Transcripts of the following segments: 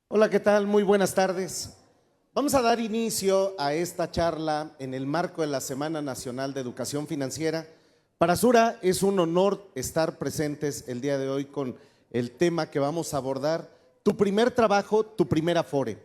Hola, ¿qué tal? Muy buenas tardes. Vamos a dar inicio a esta charla en el marco de la Semana Nacional de Educación Financiera. Para Sura es un honor estar presentes el día de hoy con el tema que vamos a abordar, tu primer trabajo, tu primer Afore.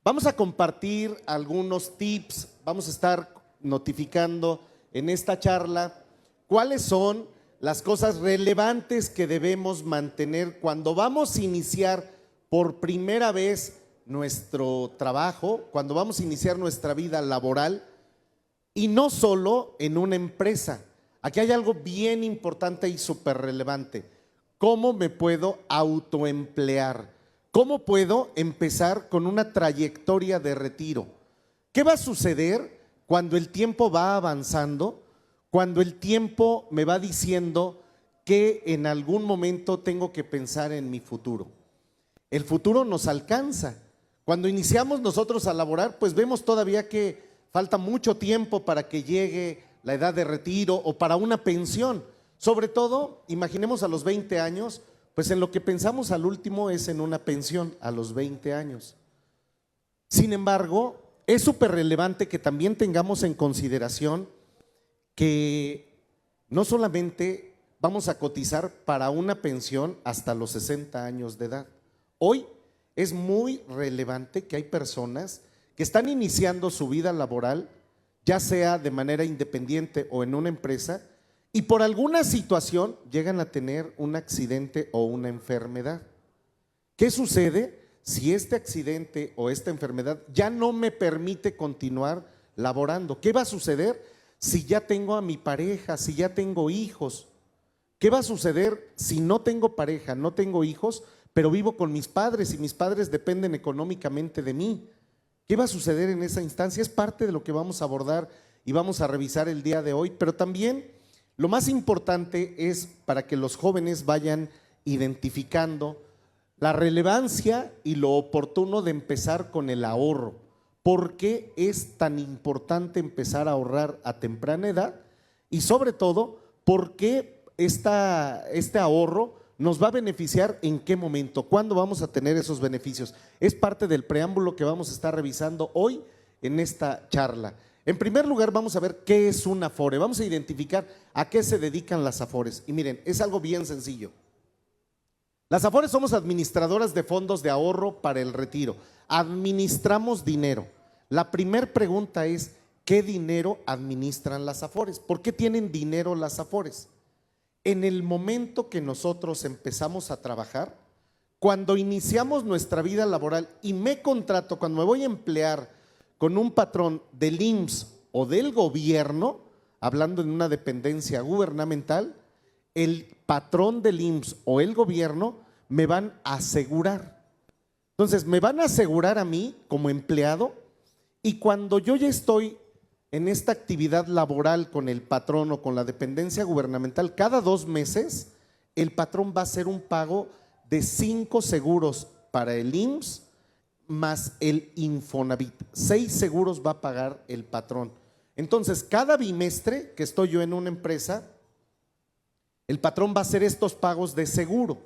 Vamos a compartir algunos tips, vamos a estar notificando en esta charla cuáles son las cosas relevantes que debemos mantener cuando vamos a iniciar por primera vez nuestro trabajo, cuando vamos a iniciar nuestra vida laboral, y no solo en una empresa. Aquí hay algo bien importante y súper relevante. ¿Cómo me puedo autoemplear? ¿Cómo puedo empezar con una trayectoria de retiro? ¿Qué va a suceder cuando el tiempo va avanzando? Cuando el tiempo me va diciendo que en algún momento tengo que pensar en mi futuro. El futuro nos alcanza. Cuando iniciamos nosotros a laborar, pues vemos todavía que falta mucho tiempo para que llegue la edad de retiro o para una pensión. Sobre todo, imaginemos a los 20 años, pues en lo que pensamos al último es en una pensión a los 20 años. Sin embargo, es súper relevante que también tengamos en consideración que no solamente vamos a cotizar para una pensión hasta los 60 años de edad. Hoy es muy relevante que hay personas que están iniciando su vida laboral, ya sea de manera independiente o en una empresa, y por alguna situación llegan a tener un accidente o una enfermedad. ¿Qué sucede si este accidente o esta enfermedad ya no me permite continuar laborando? ¿Qué va a suceder si ya tengo a mi pareja, si ya tengo hijos? ¿Qué va a suceder si no tengo pareja, no tengo hijos, pero vivo con mis padres y mis padres dependen económicamente de mí? ¿Qué va a suceder en esa instancia? Es parte de lo que vamos a abordar y vamos a revisar el día de hoy, pero también lo más importante es para que los jóvenes vayan identificando la relevancia y lo oportuno de empezar con el ahorro. ¿Por qué es tan importante empezar a ahorrar a temprana edad? Y sobre todo, ¿por qué este ahorro nos va a beneficiar? ¿En qué momento? ¿Cuándo vamos a tener esos beneficios? Es parte del preámbulo que vamos a estar revisando hoy en esta charla. En primer lugar, vamos a ver qué es un Afore. Vamos a identificar a qué se dedican las Afores. Y miren, es algo bien sencillo. Las Afores somos administradoras de fondos de ahorro para el retiro. Administramos dinero. La primera pregunta es, ¿qué dinero administran las Afores? ¿Por qué tienen dinero las Afores? En el momento que nosotros empezamos a trabajar, cuando iniciamos nuestra vida laboral y me contrato, cuando me voy a emplear con un patrón del IMSS o del gobierno, hablando en una dependencia gubernamental, el patrón del IMSS o el gobierno me van a asegurar. Entonces, me van a asegurar a mí como empleado, y cuando yo ya estoy en esta actividad laboral con el patrón o con la dependencia gubernamental, cada 2 meses el patrón va a hacer un pago de 5 seguros para el IMSS más el Infonavit. 6 seguros va a pagar el patrón. Entonces, cada bimestre que estoy yo en una empresa, el patrón va a hacer estos pagos de seguro.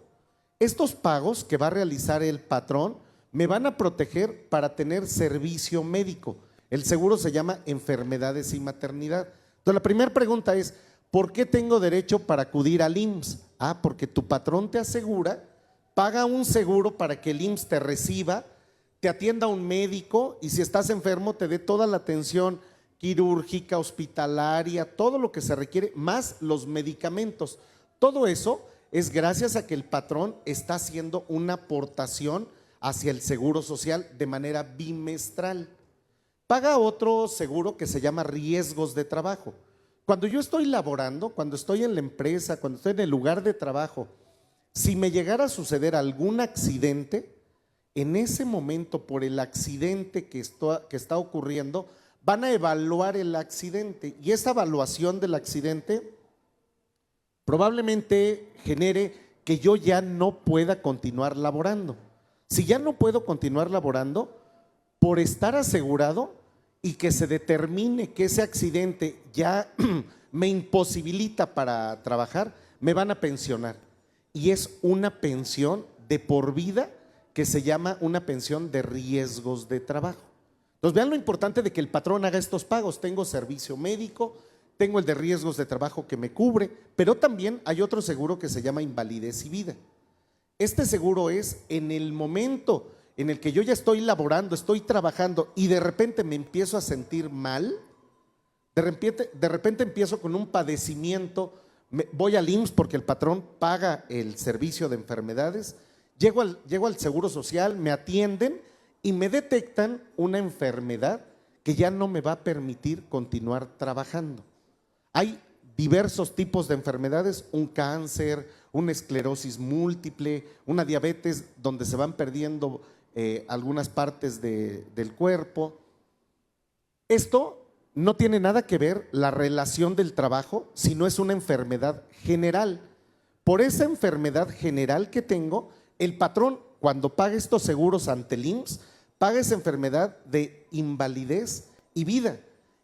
Estos pagos que va a realizar el patrón me van a proteger para tener servicio médico. El seguro se llama enfermedades y maternidad. Entonces, la primera pregunta es, ¿por qué tengo derecho para acudir al IMSS? Porque tu patrón te asegura, paga un seguro para que el IMSS te reciba, te atienda un médico y si estás enfermo te dé toda la atención quirúrgica, hospitalaria, todo lo que se requiere, más los medicamentos. Todo eso es gracias a que el patrón está haciendo una aportación hacia el seguro social de manera bimestral. Paga otro seguro que se llama riesgos de trabajo. Cuando yo estoy laborando, cuando estoy en la empresa, cuando estoy en el lugar de trabajo, si me llegara a suceder algún accidente, en ese momento, por el accidente que está ocurriendo, van a evaluar el accidente, y esa evaluación del accidente probablemente genere que yo ya no pueda continuar laborando. Si ya no puedo continuar laborando, por estar asegurado y que se determine que ese accidente ya me imposibilita para trabajar, me van a pensionar. Y es una pensión de por vida que se llama una pensión de riesgos de trabajo. Entonces vean lo importante de que el patrón haga estos pagos. Tengo servicio médico, tengo el de riesgos de trabajo que me cubre, pero también hay otro seguro que se llama invalidez y vida. Este seguro es en el momento en el que yo ya estoy laborando, estoy trabajando y de repente me empiezo a sentir mal, de repente empiezo con un padecimiento, voy al IMSS porque el patrón paga el servicio de enfermedades, llego al Seguro Social, me atienden y me detectan una enfermedad que ya no me va a permitir continuar trabajando. Hay diversos tipos de enfermedades, un cáncer, una esclerosis múltiple, una diabetes donde se van perdiendo algunas partes del cuerpo. Esto no tiene nada que ver la relación del trabajo, sino es una enfermedad general. Por esa enfermedad general que tengo, el patrón, cuando paga estos seguros ante el IMSS, paga esa enfermedad de invalidez y vida.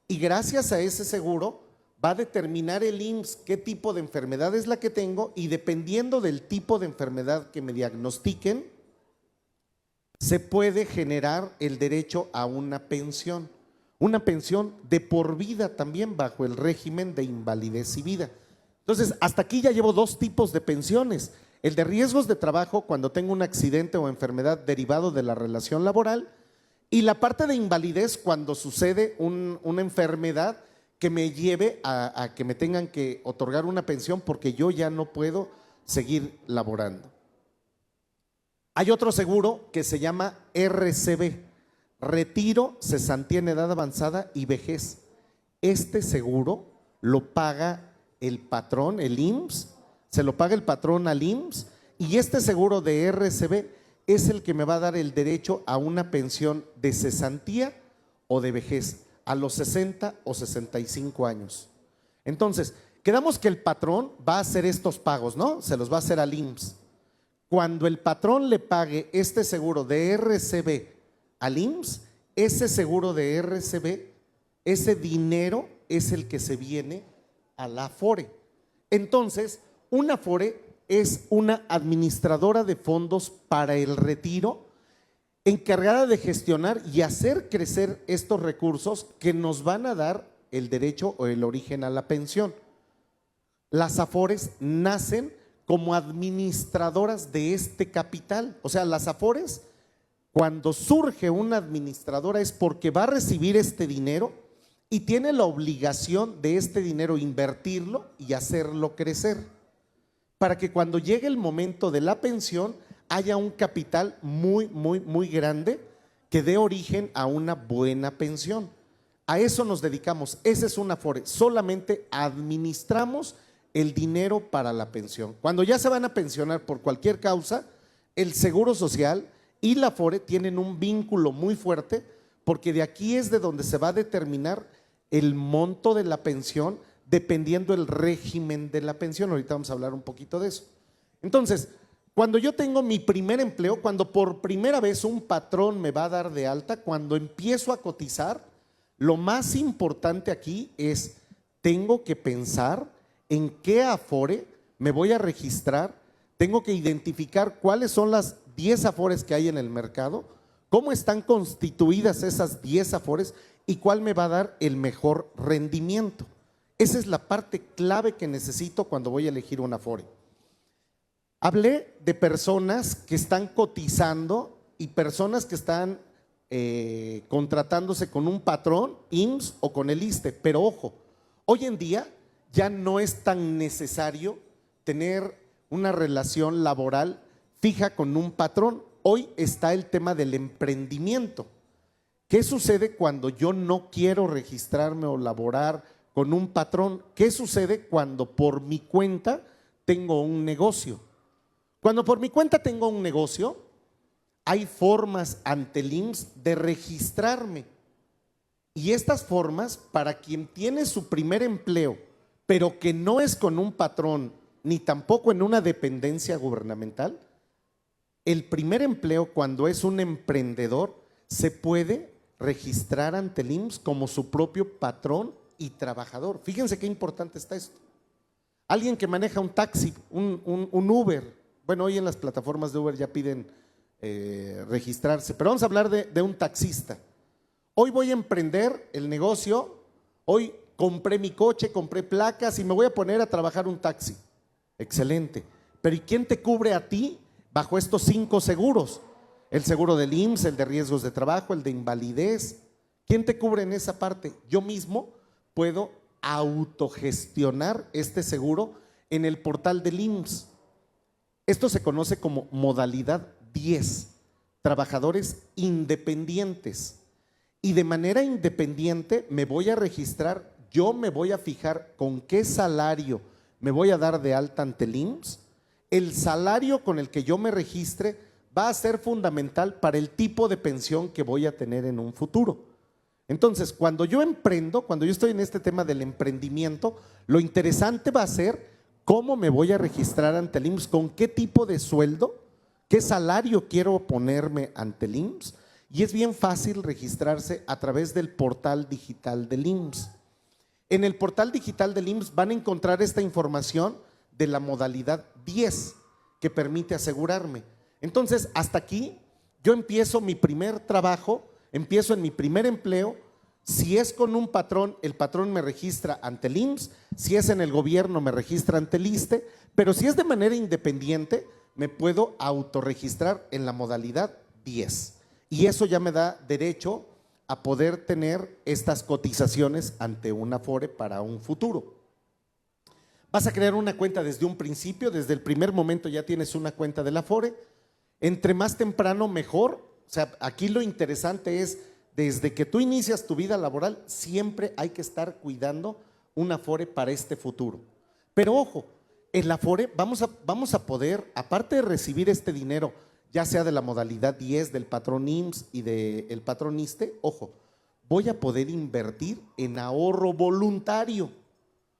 Y gracias a ese seguro va a determinar el IMSS qué tipo de enfermedad es la que tengo y dependiendo del tipo de enfermedad que me diagnostiquen, se puede generar el derecho a una pensión de por vida también bajo el régimen de invalidez y vida. Entonces, hasta aquí ya llevo dos tipos de pensiones. El de riesgos de trabajo cuando tengo un accidente o enfermedad derivado de la relación laboral y la parte de invalidez cuando sucede una enfermedad que me lleve a que me tengan que otorgar una pensión porque yo ya no puedo seguir laborando. Hay otro seguro que se llama RCB, Retiro, Cesantía en Edad Avanzada y Vejez. Este seguro lo paga el patrón, el IMSS, se lo paga el patrón al IMSS y este seguro de RCB es el que me va a dar el derecho a una pensión de cesantía o de vejez a los 60 o 65 años. Entonces, quedamos que el patrón va a hacer estos pagos, ¿no? Se los va a hacer al IMSS. Cuando el patrón le pague este seguro de RCB al IMSS, ese seguro de RCB, ese dinero es el que se viene a la Afore. Entonces, una Afore es una administradora de fondos para el retiro encargada de gestionar y hacer crecer estos recursos que nos van a dar el derecho o el origen a la pensión. Las Afores nacen como administradoras de este capital. O sea, las Afores, cuando surge una administradora es porque va a recibir este dinero y tiene la obligación de este dinero invertirlo y hacerlo crecer, para que cuando llegue el momento de la pensión haya un capital muy grande que dé origen a una buena pensión. A eso nos dedicamos, esa es una Afore, solamente administramos el dinero para la pensión. Cuando ya se van a pensionar por cualquier causa, el Seguro Social y la Afore tienen un vínculo muy fuerte porque de aquí es de donde se va a determinar el monto de la pensión dependiendo el régimen de la pensión. Ahorita vamos a hablar un poquito de eso. Entonces, cuando yo tengo mi primer empleo, cuando por primera vez un patrón me va a dar de alta, cuando empiezo a cotizar, lo más importante aquí es, tengo que pensar en qué Afore me voy a registrar, tengo que identificar cuáles son las 10 Afores que hay en el mercado, cómo están constituidas esas 10 Afores y cuál me va a dar el mejor rendimiento. Esa es la parte clave que necesito cuando voy a elegir una Afore. Hablé de personas que están cotizando y personas que están contratándose con un patrón, IMSS o con el ISSSTE, pero ojo, hoy en día ya no es tan necesario tener una relación laboral fija con un patrón. Hoy está el tema del emprendimiento. ¿Qué sucede cuando yo no quiero registrarme o laborar con un patrón? ¿Qué sucede cuando por mi cuenta tengo un negocio? Cuando por mi cuenta tengo un negocio, hay formas ante el IMSS de registrarme. Y estas formas, para quien tiene su primer empleo, pero que no es con un patrón, ni tampoco en una dependencia gubernamental, el primer empleo cuando es un emprendedor se puede registrar ante el IMSS como su propio patrón y trabajador. Fíjense qué importante está esto. Alguien que maneja un taxi, un Uber, bueno, hoy en las plataformas de Uber ya piden registrarse. Pero vamos a hablar de un taxista. Hoy voy a emprender el negocio, hoy compré mi coche, compré placas y me voy a poner a trabajar un taxi. Excelente. Pero ¿y quién te cubre a ti bajo estos 5 seguros? El seguro del IMSS, el de riesgos de trabajo, el de invalidez. ¿Quién te cubre en esa parte? Yo mismo puedo autogestionar este seguro en el portal del IMSS. Esto se conoce como modalidad 10, trabajadores independientes. Y de manera independiente me voy a registrar, yo me voy a fijar con qué salario me voy a dar de alta ante el IMSS. El salario con el que yo me registre va a ser fundamental para el tipo de pensión que voy a tener en un futuro. Entonces, cuando yo emprendo, cuando yo estoy en este tema del emprendimiento, lo interesante va a ser cómo me voy a registrar ante el IMSS, con qué tipo de sueldo, qué salario quiero ponerme ante el IMSS. Y es bien fácil registrarse a través del portal digital del IMSS. En el portal digital del IMSS van a encontrar esta información de la modalidad 10 que permite asegurarme. Entonces, hasta aquí yo empiezo mi primer trabajo, empiezo en mi primer empleo. Si es con un patrón, el patrón me registra ante el IMSS, si es en el gobierno me registra ante el ISSSTE, pero si es de manera independiente me puedo autorregistrar en la modalidad 10 y eso ya me da derecho a poder tener estas cotizaciones ante una Afore para un futuro. Vas a crear una cuenta desde un principio, desde el primer momento ya tienes una cuenta de la Afore. Entre más temprano mejor. O sea, aquí lo interesante es, desde que tú inicias tu vida laboral, siempre hay que estar cuidando una Afore para este futuro. Pero ojo, en la Afore vamos a poder, aparte de recibir este dinero, ya sea de la modalidad 10 del patrón IMSS y del patrón ISSSTE, ojo, voy a poder invertir en ahorro voluntario,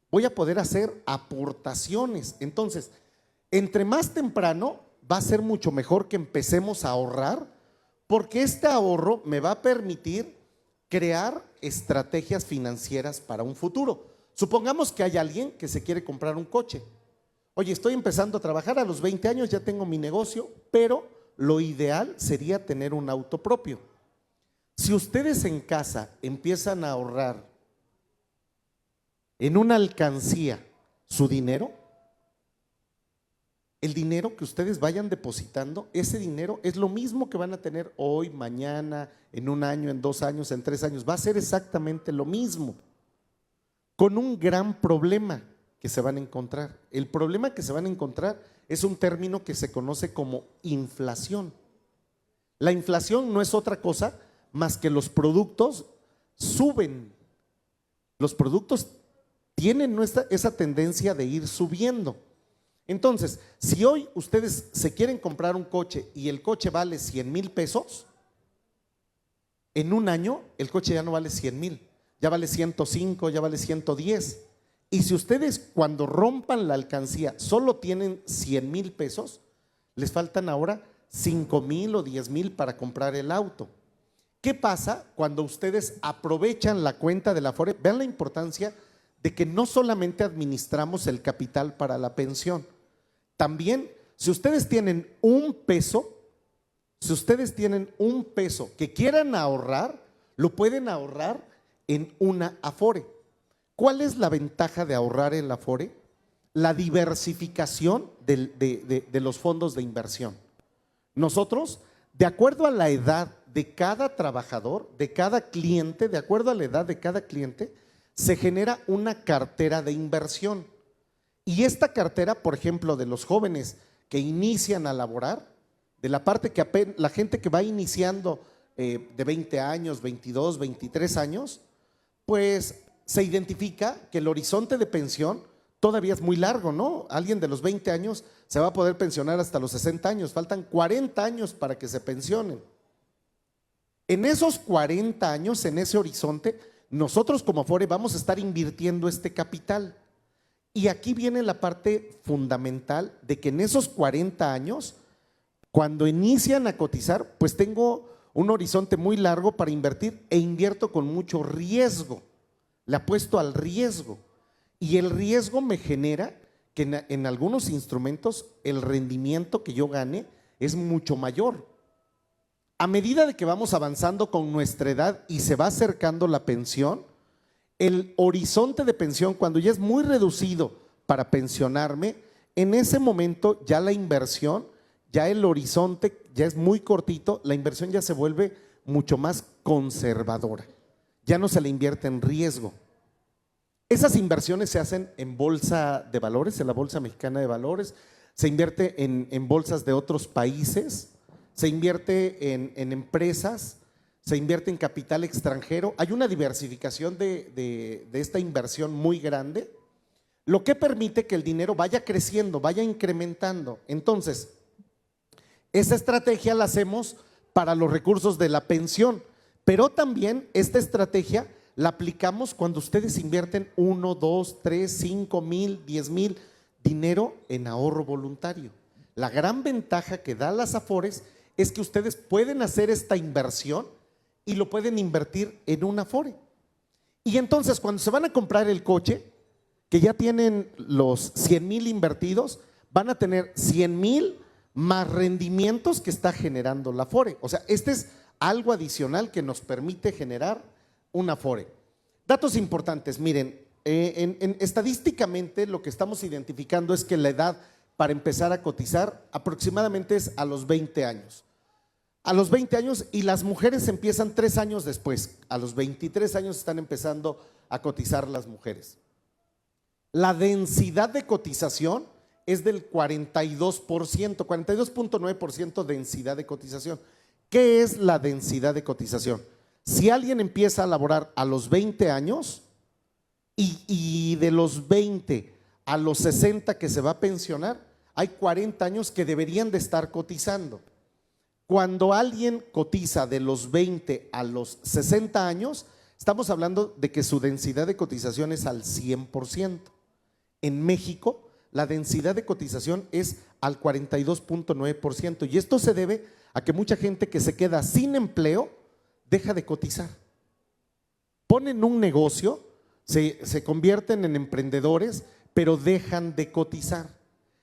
voy a poder hacer aportaciones. Entonces, entre más temprano va a ser mucho mejor que empecemos a ahorrar, porque este ahorro me va a permitir crear estrategias financieras para un futuro. Supongamos que hay alguien que se quiere comprar un coche. Oye, estoy empezando a trabajar a los 20 años, ya tengo mi negocio, pero lo ideal sería tener un auto propio. Si ustedes en casa empiezan a ahorrar en una alcancía su dinero, el dinero que ustedes vayan depositando, ese dinero es lo mismo que van a tener hoy, mañana, en 1 año, en 2 años, en 3 años. Va a ser exactamente lo mismo, con un gran problema que se van a encontrar. El problema que se van a encontrar es un término que se conoce como inflación. La inflación no es otra cosa más que los productos suben. Los productos tienen esa tendencia de ir subiendo. Entonces, si hoy ustedes se quieren comprar un coche y el coche vale 100,000 pesos, en 1 año el coche ya no vale 100,000, ya vale 105, ya vale 110. Y si ustedes cuando rompan la alcancía solo tienen 100,000 pesos, les faltan ahora 5,000 o 10,000 para comprar el auto. ¿Qué pasa cuando ustedes aprovechan la cuenta de la Afore? Vean la importancia de que no solamente administramos el capital para la pensión. También, si ustedes tienen un peso que quieran ahorrar, lo pueden ahorrar en una Afore. ¿Cuál es la ventaja de ahorrar en la Afore? La diversificación de los fondos de inversión. Nosotros, de acuerdo a la edad de cada trabajador, de cada cliente, de acuerdo a la edad de cada cliente, se genera una cartera de inversión. Y esta cartera, por ejemplo, de los jóvenes que inician a laborar, de la parte que la gente que va iniciando de 20 años, 22, 23 años, pues se identifica que el horizonte de pensión todavía es muy largo, ¿no? Alguien de los 20 años se va a poder pensionar hasta los 60 años, faltan 40 años para que se pensionen. En esos 40 años, en ese horizonte, nosotros como Afore vamos a estar invirtiendo este capital. Y aquí viene la parte fundamental de que en esos 40 años, cuando inician a cotizar, pues tengo un horizonte muy largo para invertir e invierto con mucho riesgo. Le apuesto al riesgo y el riesgo me genera que en algunos instrumentos el rendimiento que yo gane es mucho mayor. A medida de que vamos avanzando con nuestra edad y se va acercando la pensión, el horizonte de pensión, cuando ya es muy reducido para pensionarme, en ese momento ya la inversión, ya el horizonte ya es muy cortito, la inversión ya se vuelve mucho más conservadora, ya no se le invierte en riesgo. Esas inversiones se hacen en bolsa de valores, en la Bolsa Mexicana de Valores, se invierte en bolsas de otros países, se invierte en empresas, se invierte en capital extranjero. Hay una diversificación de esta inversión muy grande, lo que permite que el dinero vaya creciendo, vaya incrementando. Entonces, esa estrategia la hacemos para los recursos de la pensión, pero también esta estrategia la aplicamos cuando ustedes invierten 1, 2, 3, 5 mil, 10 mil, dinero en ahorro voluntario. La gran ventaja que da las Afores es que ustedes pueden hacer esta inversión y lo pueden invertir en una Afore. Y entonces cuando se van a comprar el coche, que ya tienen los 100 mil invertidos, van a tener 100 mil más rendimientos que está generando la Afore. O sea, este es algo adicional que nos permite generar una Afore. Datos importantes, miren, estadísticamente lo que estamos identificando es que la edad para empezar a cotizar aproximadamente es a los 20 años. A los 20 años, y las mujeres empiezan 3 años después, a los 23 años están empezando a cotizar las mujeres. La densidad de cotización es del 42%, 42.9% densidad de cotización. ¿Qué es la densidad de cotización? Si alguien empieza a laborar a los 20 años y de los 20 a los 60 que se va a pensionar, hay 40 años que deberían de estar cotizando. Cuando alguien cotiza de los 20 a los 60 años, estamos hablando de que su densidad de cotización es al 100%. En México, la densidad de cotización es al 42.9%, y esto se debe a que mucha gente que se queda sin empleo deja de cotizar. Ponen un negocio, se convierten en emprendedores, pero dejan de cotizar.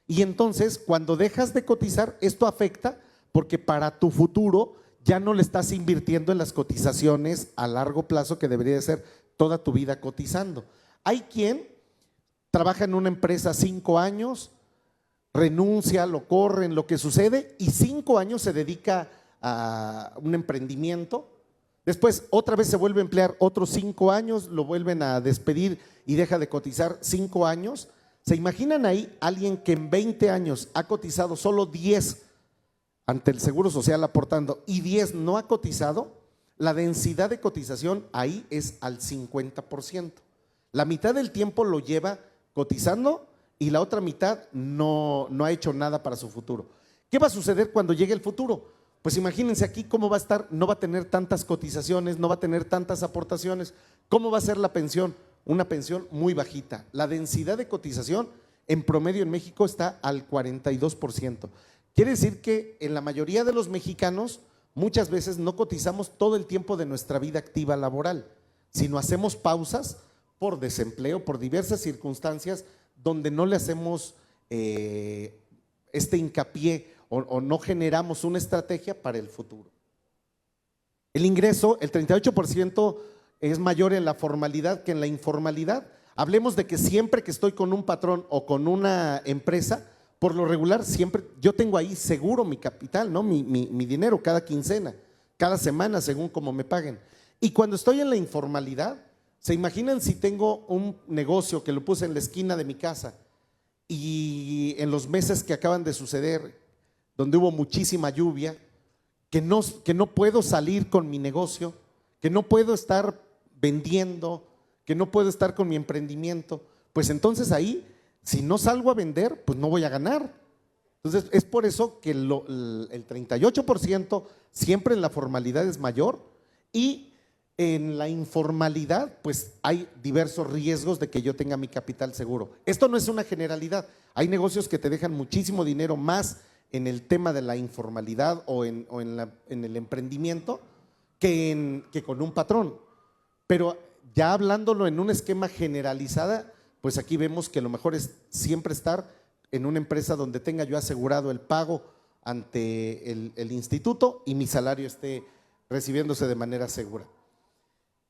Y entonces, cuando dejas de cotizar, esto afecta porque para tu futuro ya no le estás invirtiendo en las cotizaciones a largo plazo que debería de ser toda tu vida cotizando. Hay quien trabaja en una empresa 5 años, renuncia, lo corren, lo que sucede, y 5 años se dedica a un emprendimiento. Después otra vez se vuelve a emplear otros 5 años, lo vuelven a despedir y deja de cotizar 5 años. ¿Se imaginan ahí alguien que en 20 años ha cotizado solo 10 ante el Seguro Social aportando y 10 no ha cotizado? La densidad de cotización ahí es al 50%. La mitad del tiempo lo lleva cotizando y la otra mitad no ha hecho nada para su futuro. ¿Qué va a suceder cuando llegue el futuro? Pues imagínense aquí cómo va a estar, no va a tener tantas cotizaciones, no va a tener tantas aportaciones. ¿Cómo va a ser la pensión? Una pensión muy bajita. La densidad de cotización en promedio en México está al 42%. Quiere decir que en la mayoría de los mexicanos muchas veces no cotizamos todo el tiempo de nuestra vida activa laboral, sino hacemos pausas por desempleo, por diversas circunstancias donde no le hacemos este hincapié o no generamos una estrategia para el futuro. El ingreso, el 38% es mayor en la formalidad que en la informalidad. Hablemos de que siempre que estoy con un patrón o con una empresa, por lo regular siempre yo tengo ahí seguro mi capital, ¿no? mi dinero cada quincena, cada semana según como me paguen. Y cuando estoy en la informalidad, ¿se imaginan si tengo un negocio que lo puse en la esquina de mi casa y en los meses que acaban de suceder, donde hubo muchísima lluvia, que no puedo salir con mi negocio, que no puedo estar vendiendo, que no puedo estar con mi emprendimiento? Pues entonces ahí, si no salgo a vender, pues no voy a ganar. Entonces es por eso que el 38% siempre en la formalidad es mayor, y en la informalidad pues hay diversos riesgos de que yo tenga mi capital seguro. Esto no es una generalidad, hay negocios que te dejan muchísimo dinero más en el tema de la informalidad o en el emprendimiento que con un patrón. Pero ya hablándolo en un esquema generalizada, pues aquí vemos que lo mejor es siempre estar en una empresa donde tenga yo asegurado el pago ante el instituto y mi salario esté recibiéndose de manera segura.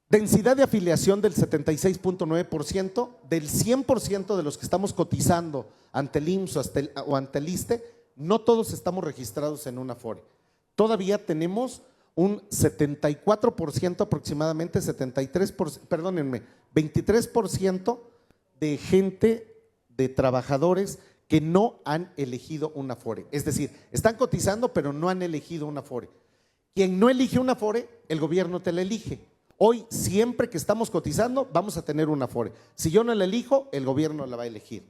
Densidad de afiliación del 76.9%, del 100% de los que estamos cotizando ante el IMSS o ante el ISSSTE, no todos estamos registrados en una Afore. Todavía tenemos un 74% aproximadamente, 23% de gente, de trabajadores que no han elegido una Afore. Es decir, están cotizando pero no han elegido una Afore. Quien no elige una Afore, el gobierno te la elige. Hoy, siempre que estamos cotizando, vamos a tener una Afore. Si yo no la elijo, el gobierno la va a elegir.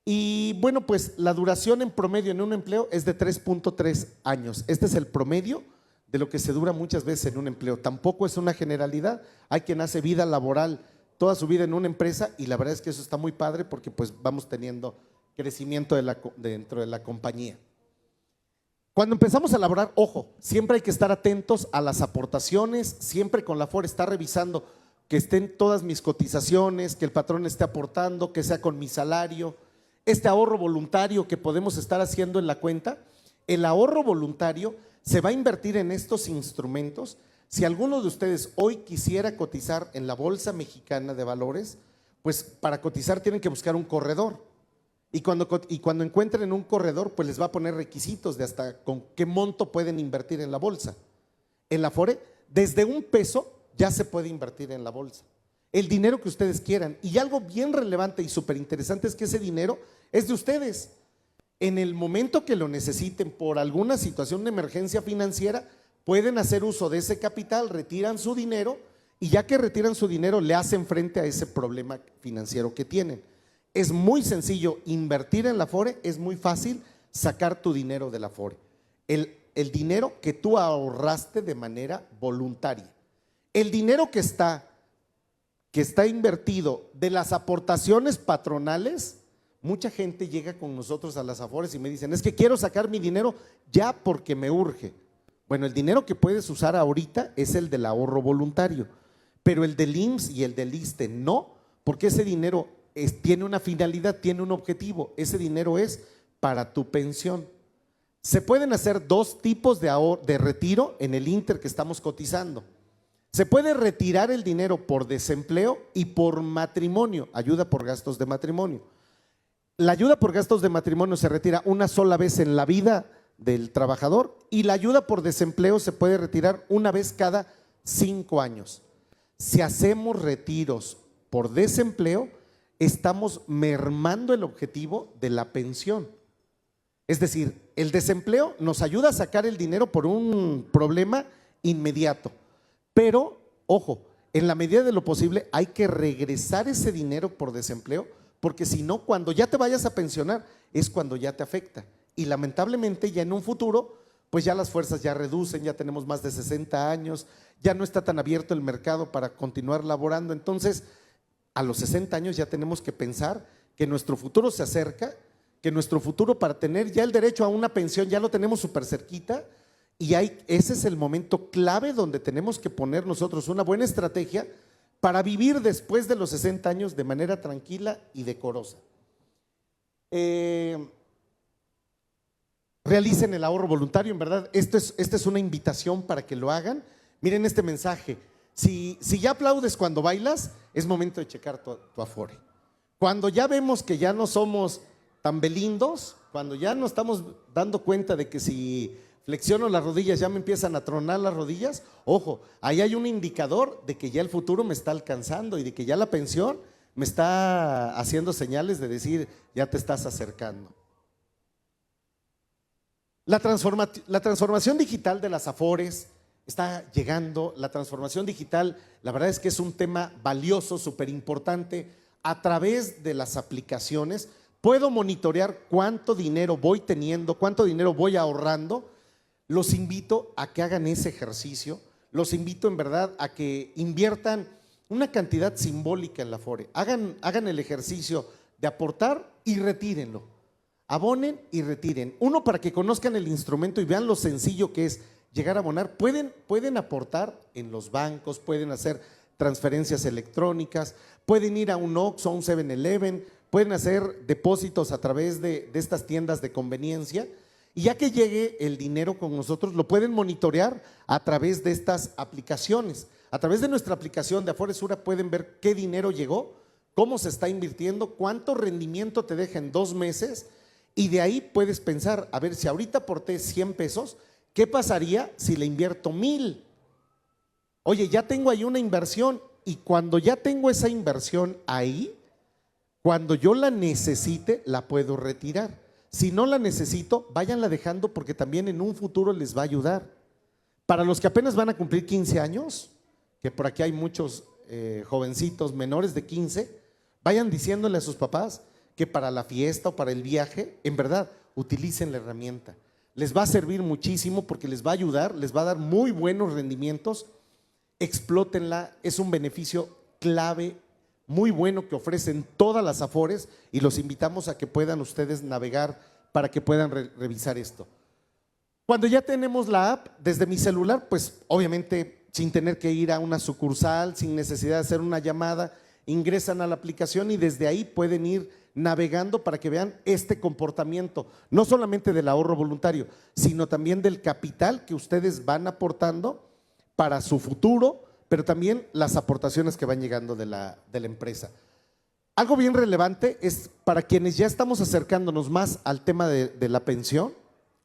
Y bueno, pues la duración en promedio en un empleo es de 3.3 años. Este es el promedio de lo que se dura muchas veces en un empleo. Tampoco es una generalidad. Hay quien hace vida laboral toda su vida en una empresa y la verdad es que eso está muy padre porque pues vamos teniendo crecimiento dentro de la compañía. Cuando empezamos a laborar, ojo, siempre hay que estar atentos a las aportaciones, siempre con la Afore estar revisando que estén todas mis cotizaciones, que el patrón esté aportando, que sea con mi salario, este ahorro voluntario que podemos estar haciendo en la cuenta. El ahorro voluntario se va a invertir en estos instrumentos. Si alguno de ustedes hoy quisiera cotizar en la Bolsa Mexicana de Valores, pues para cotizar tienen que buscar un corredor. Y cuando encuentren un corredor, pues les va a poner requisitos de hasta con qué monto pueden invertir en la bolsa. En la Afore, desde $1 ya se puede invertir en la bolsa. El dinero que ustedes quieran. Y algo bien relevante y súper interesante es que ese dinero es de ustedes. En el momento que lo necesiten por alguna situación de emergencia financiera, pueden hacer uso de ese capital, retiran su dinero y ya que retiran su dinero le hacen frente a ese problema financiero que tienen. Es muy sencillo invertir en la Afore, es muy fácil sacar tu dinero de la Afore. El dinero que tú ahorraste de manera voluntaria. El dinero que está invertido de las aportaciones patronales, mucha gente llega con nosotros a las Afores y me dicen, es que quiero sacar mi dinero ya porque me urge. Bueno, el dinero que puedes usar ahorita es el del ahorro voluntario, pero el del IMSS y el del ISSSTE no, porque ese dinero tiene una finalidad, tiene un objetivo. Ese dinero es para tu pensión. Se pueden hacer dos tipos de retiro en el Inter que estamos cotizando. Se puede retirar el dinero por desempleo y por matrimonio, ayuda por gastos de matrimonio. La ayuda por gastos de matrimonio se retira una sola vez en la vida del trabajador y la ayuda por desempleo se puede retirar una vez cada 5 años. Si hacemos retiros por desempleo, estamos mermando el objetivo de la pensión. Es decir, el desempleo nos ayuda a sacar el dinero por un problema inmediato, pero ojo, en la medida de lo posible hay que regresar ese dinero por desempleo, porque si no, cuando ya te vayas a pensionar es cuando ya te afecta y lamentablemente ya en un futuro pues ya las fuerzas ya reducen, ya tenemos más de 60 años, ya no está tan abierto el mercado para continuar laborando. Entonces a los 60 años ya tenemos que pensar que nuestro futuro se acerca, que nuestro futuro para tener ya el derecho a una pensión ya lo tenemos súper cerquita y ese es el momento clave donde tenemos que poner nosotros una buena estrategia para vivir después de los 60 años de manera tranquila y decorosa. Realicen el ahorro voluntario, en verdad, esta es una invitación para que lo hagan. Miren este mensaje. Si ya aplaudes cuando bailas, es momento de checar tu Afore. Cuando ya vemos que ya no somos tan belindos, cuando ya nos estamos dando cuenta de que si flexiono las rodillas ya me empiezan a tronar las rodillas, ojo, ahí hay un indicador de que ya el futuro me está alcanzando y de que ya la pensión me está haciendo señales de decir ya te estás acercando. La transformación digital de las Afores está llegando. La transformación digital, la verdad es que es un tema valioso, súper importante. A través de las aplicaciones puedo monitorear cuánto dinero voy teniendo, cuánto dinero voy ahorrando. Los invito a que hagan ese ejercicio, los invito en verdad a que inviertan una cantidad simbólica en la Afore. Hagan el ejercicio de aportar y retírenlo. Abonen y retiren. Uno, para que conozcan el instrumento y vean lo sencillo que es llegar a abonar. Pueden aportar en los bancos, pueden hacer transferencias electrónicas, pueden ir a un Oxxo, a un 7-Eleven, pueden hacer depósitos a través de estas tiendas de conveniencia Y ya que llegue el dinero con nosotros, lo pueden monitorear a través de estas aplicaciones. A través de nuestra aplicación de Afore Sura pueden ver qué dinero llegó, cómo se está invirtiendo, cuánto rendimiento te deja en 2 meses, y de ahí puedes pensar, a ver, si ahorita aporté 100 pesos, ¿qué pasaría si le invierto 1,000? Oye, ya tengo ahí una inversión, y cuando ya tengo esa inversión ahí, cuando yo la necesite, la puedo retirar. Si no la necesito, váyanla dejando porque también en un futuro les va a ayudar. Para los que apenas van a cumplir 15 años, que por aquí hay muchos jovencitos menores de 15, vayan diciéndole a sus papás que para la fiesta o para el viaje, en verdad, utilicen la herramienta. Les va a servir muchísimo porque les va a ayudar, les va a dar muy buenos rendimientos. Explótenla, es un beneficio clave, muy bueno que ofrecen todas las Afores, y los invitamos a que puedan ustedes navegar para que puedan revisar esto. Cuando ya tenemos la app desde mi celular, pues obviamente sin tener que ir a una sucursal, sin necesidad de hacer una llamada, ingresan a la aplicación y desde ahí pueden ir navegando para que vean este comportamiento, no solamente del ahorro voluntario, sino también del capital que ustedes van aportando para su futuro, pero también las aportaciones que van llegando de la empresa. Algo bien relevante es para quienes ya estamos acercándonos más al tema de la pensión.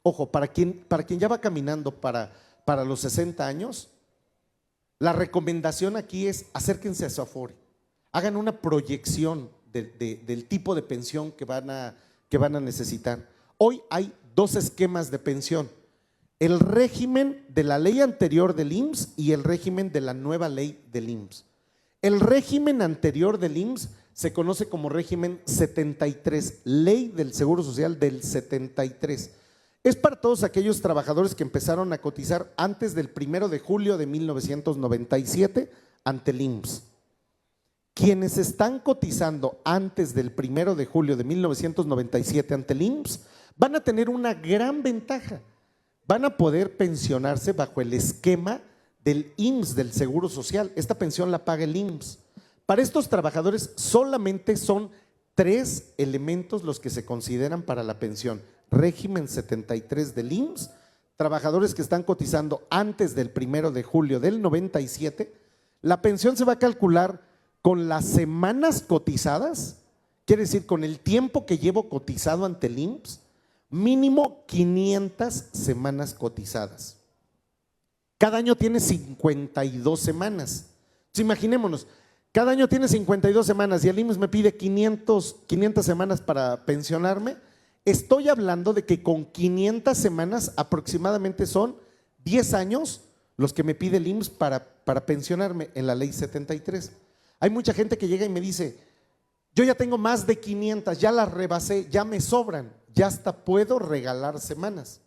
Ojo, para quien ya va caminando para los 60 años, la recomendación aquí es acérquense a su Afore, hagan una proyección del tipo de pensión que van a necesitar. Hoy hay 2 esquemas de pensión: el régimen de la ley anterior del IMSS y el régimen de la nueva ley del IMSS. El régimen anterior del IMSS se conoce como régimen 73, ley del Seguro Social del 73. Es para todos aquellos trabajadores que empezaron a cotizar antes del 1 de julio de 1997 ante el IMSS. Quienes están cotizando antes del 1 de julio de 1997 ante el IMSS van a tener una gran ventaja. Van a poder pensionarse bajo el esquema del IMSS, del Seguro Social. Esta pensión la paga el IMSS. Para estos trabajadores solamente son 3 elementos los que se consideran para la pensión: régimen 73 del IMSS, trabajadores que están cotizando antes del 1 de julio del 97. La pensión se va a calcular con las semanas cotizadas, quiere decir con el tiempo que llevo cotizado ante el IMSS, mínimo 500 semanas cotizadas. Cada año tiene 52 semanas. Entonces, imaginémonos, cada año tiene 52 semanas y el IMSS me pide 500 semanas para pensionarme. Estoy hablando de que con 500 semanas aproximadamente son 10 años los que me pide el IMSS para pensionarme en la ley 73. Hay mucha gente que llega y me dice: yo ya tengo más de 500, ya las rebasé, ya me sobran, ya hasta puedo regalar semanas.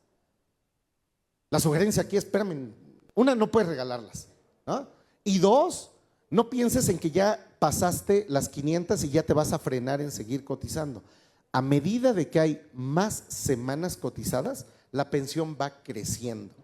La sugerencia aquí es: espérame, 1, no puedes regalarlas, ¿no? Y 2, no pienses en que ya pasaste las 500 y ya te vas a frenar en seguir cotizando. A medida de que hay más semanas cotizadas, la pensión va creciendo.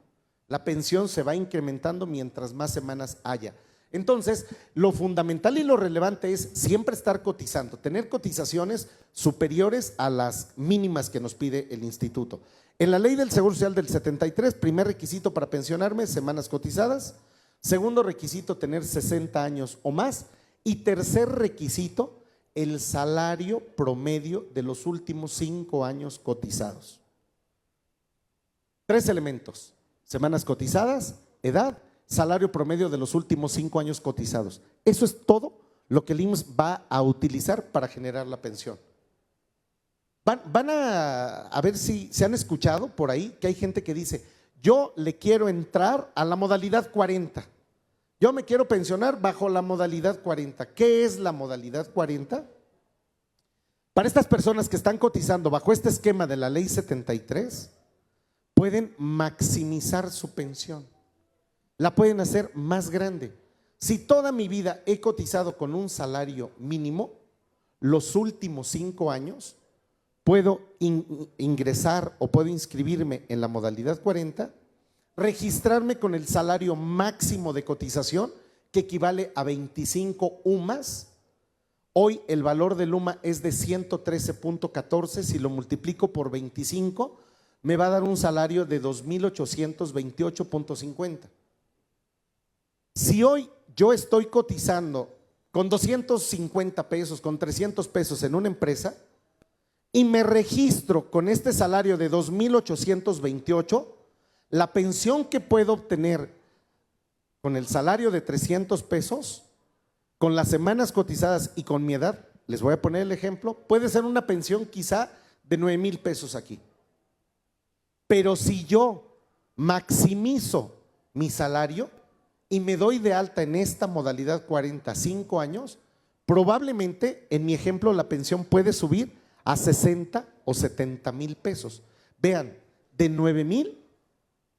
La pensión se va incrementando mientras más semanas haya. Entonces, lo fundamental y lo relevante es siempre estar cotizando, tener cotizaciones superiores a las mínimas que nos pide el instituto. En la ley del Seguro Social del 73, primer requisito para pensionarme, semanas cotizadas. Segundo requisito, tener 60 años o más. Y tercer requisito, el salario promedio de los últimos 5 años cotizados. 3 elementos: semanas cotizadas, edad, salario promedio de los últimos 5 años cotizados. Eso es todo lo que el IMSS va a utilizar para generar la pensión. Van a ver si se han escuchado por ahí que hay gente que dice: yo le quiero entrar a la modalidad 40. Yo me quiero pensionar bajo la modalidad 40. ¿Qué es la modalidad 40? Para estas personas que están cotizando bajo este esquema de la ley 73, pueden maximizar su pensión. La pueden hacer más grande. Si toda mi vida he cotizado con un salario mínimo, los últimos 5 años puedo ingresar o puedo inscribirme en la modalidad 40, registrarme con el salario máximo de cotización, que equivale a 25 UMAS. Hoy el valor del UMA es de 113.14, si lo multiplico por 25 me va a dar un salario de 2,828.50. Si hoy yo estoy cotizando con 250 pesos, con 300 pesos en una empresa y me registro con este salario de 2,828, la pensión que puedo obtener con el salario de 300 pesos, con las semanas cotizadas y con mi edad, les voy a poner el ejemplo, puede ser una pensión quizá de 9,000 pesos aquí. Pero si yo maximizo mi salario y me doy de alta en esta modalidad 45 años, probablemente en mi ejemplo la pensión puede subir a 60 o 70,000 pesos. Vean, de 9,000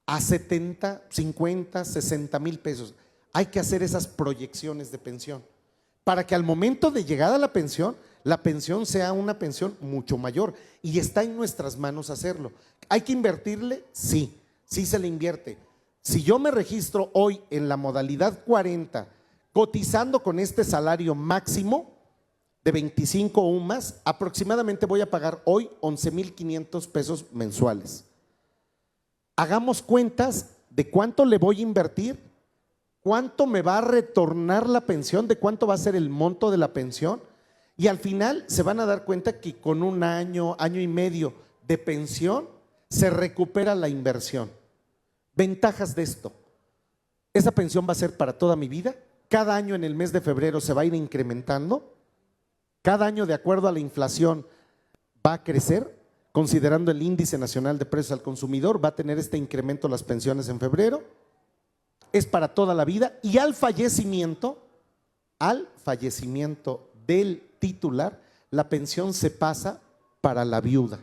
a 70, 50, 60,000 pesos. Hay que hacer esas proyecciones de pensión para que al momento de llegada a la pensión sea una pensión mucho mayor, y está en nuestras manos hacerlo. ¿Hay que invertirle? Sí, sí se le invierte. Si yo me registro hoy en la modalidad 40, cotizando con este salario máximo de 25 o más, aproximadamente voy a pagar hoy 11,500 pesos mensuales. Hagamos cuentas de cuánto le voy a invertir, cuánto me va a retornar la pensión, de cuánto va a ser el monto de la pensión, y al final se van a dar cuenta que con un año, año y medio de pensión se recupera la inversión. Ventajas de esto: esa pensión va a ser para toda mi vida, cada año en el mes de febrero se va a ir incrementando, cada año de acuerdo a la inflación va a crecer, considerando el índice nacional de precios al consumidor, va a tener este incremento las pensiones en febrero, es para toda la vida, y al fallecimiento del titular, la pensión se pasa para la viuda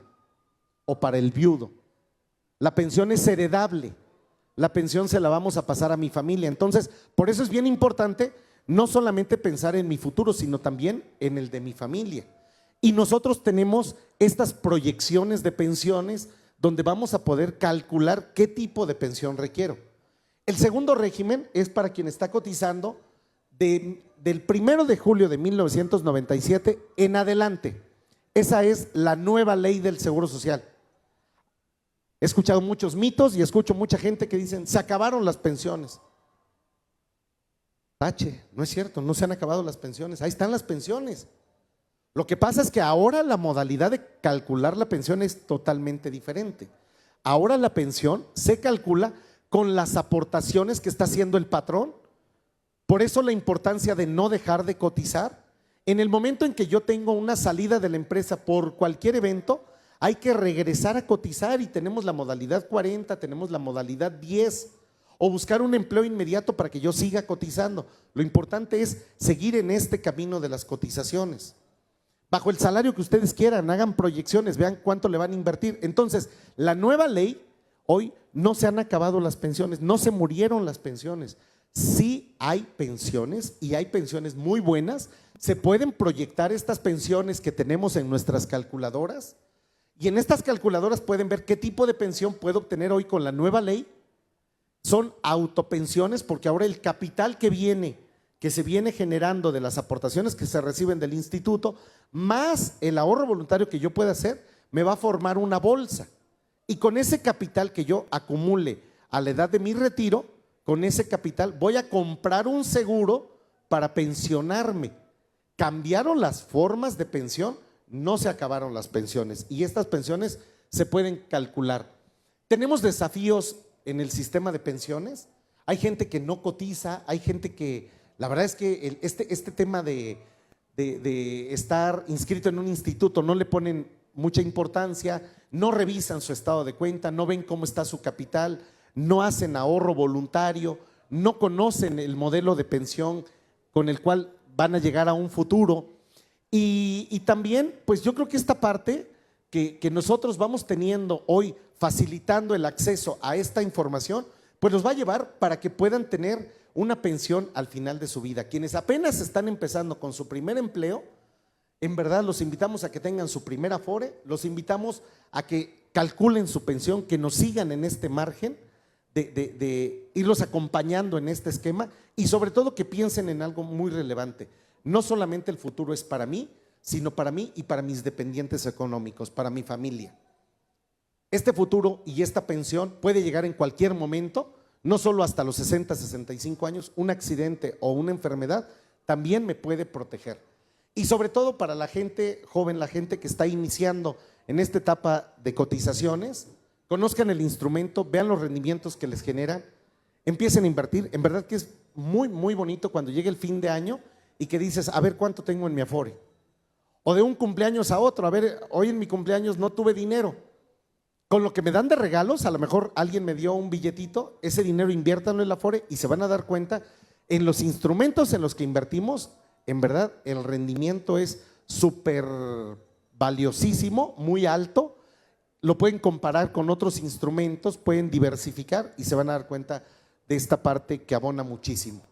o para el viudo. La pensión es heredable, la pensión se la vamos a pasar a mi familia. Entonces, por eso es bien importante no solamente pensar en mi futuro, sino también en el de mi familia. Y nosotros tenemos estas proyecciones de pensiones donde vamos a poder calcular qué tipo de pensión requiero. El segundo régimen es para quien está cotizando del 1 de julio de 1997 en adelante. Esa es la nueva ley del Seguro Social. He escuchado muchos mitos y escucho mucha gente que dicen: se acabaron las pensiones. Tache, no es cierto, no se han acabado las pensiones, ahí están las pensiones. Lo que pasa es que ahora la modalidad de calcular la pensión es totalmente diferente. Ahora la pensión se calcula con las aportaciones que está haciendo el patrón. Por eso la importancia de no dejar de cotizar. En el momento en que yo tengo una salida de la empresa por cualquier evento, hay que regresar a cotizar, y tenemos la modalidad 40, tenemos la modalidad 10, o buscar un empleo inmediato para que yo siga cotizando. Lo importante es seguir en este camino de las cotizaciones. Bajo el salario que ustedes quieran, hagan proyecciones, vean cuánto le van a invertir. Entonces, la nueva ley, hoy no se han acabado las pensiones, no se murieron las pensiones. Sí hay pensiones, y hay pensiones muy buenas. Se pueden proyectar estas pensiones que tenemos en nuestras calculadoras, y en estas calculadoras pueden ver qué tipo de pensión puedo obtener hoy con la nueva ley. Son autopensiones, porque ahora el capital que se viene generando de las aportaciones que se reciben del instituto, más el ahorro voluntario que yo pueda hacer, me va a formar una bolsa, y con ese capital que yo acumule a la edad de mi retiro, con ese capital voy a comprar un seguro para pensionarme. Cambiaron las formas de pensión, no se acabaron las pensiones, y estas pensiones se pueden calcular. Tenemos desafíos en el sistema de pensiones. Hay gente que no cotiza, hay gente que, la verdad es que este tema de estar inscrito en un instituto no le ponen mucha importancia, no revisan su estado de cuenta, no ven cómo está su capital, no hacen ahorro voluntario, no conocen el modelo de pensión con el cual van a llegar a un futuro. Y también, pues yo creo que esta parte que nosotros vamos teniendo hoy, facilitando el acceso a esta información, pues los va a llevar para que puedan tener una pensión al final de su vida. Quienes apenas están empezando con su primer empleo, en verdad los invitamos a que tengan su primer Afore, los invitamos a que calculen su pensión, que nos sigan en este margen de irlos acompañando en este esquema, y sobre todo que piensen en algo muy relevante. No solamente el futuro es para mí, sino para mí y para mis dependientes económicos, para mi familia. Este futuro y esta pensión puede llegar en cualquier momento, no solo hasta los 60, 65 años, un accidente o una enfermedad también me puede proteger. Y sobre todo para la gente joven, la gente que está iniciando en esta etapa de cotizaciones, conozcan el instrumento, vean los rendimientos que les generan, empiecen a invertir. En verdad que es muy, muy bonito cuando llega el fin de año y que dices, a ver cuánto tengo en mi Afore. O de un cumpleaños a otro, a ver, hoy en mi cumpleaños no tuve dinero. Con lo que me dan de regalos, a lo mejor alguien me dio un billetito, ese dinero inviértanlo en la Afore y se van a dar cuenta en los instrumentos en los que invertimos, en verdad el rendimiento es súper valiosísimo, muy alto, lo pueden comparar con otros instrumentos, pueden diversificar y se van a dar cuenta de esta parte que abona muchísimo.